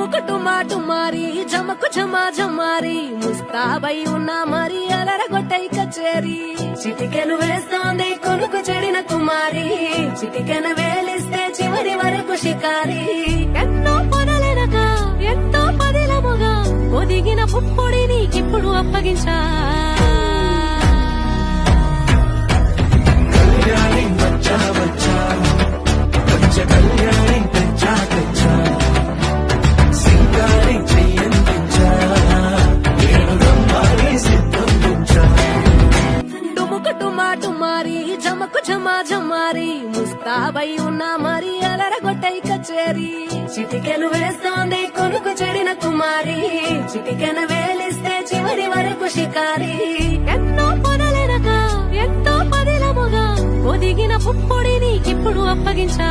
టుమారి జమకు జమా జమారి ముస్తాబై ఉన్నా మరి అలరగొట్టై కచేరి చిటికెను వేస్తోంది కొనుకు చెడిన కుమారి చిటికెను వేలిస్తే చివరి వరకు షికారి ఎన్నో పొదలెనగా ఎంతో పదిలముగా ఒదిగిన పుప్పొడిని ఇప్పుడు అప్పగించా టుమారి జమకు జమా జమారి ముస్తాబై ఉన్నా మరి అలరగొట్టై కచేరి చిటికెను వేస్తోంది కొనుకు చెడిన కుమారి చిటికెను వేలిస్తే చివరి వరకు షికారి ఎన్నో పొదలెనగా ఎంతో పదిలముగా ఒదిగిన పుప్పొడిని ఇప్పుడు అప్పగించా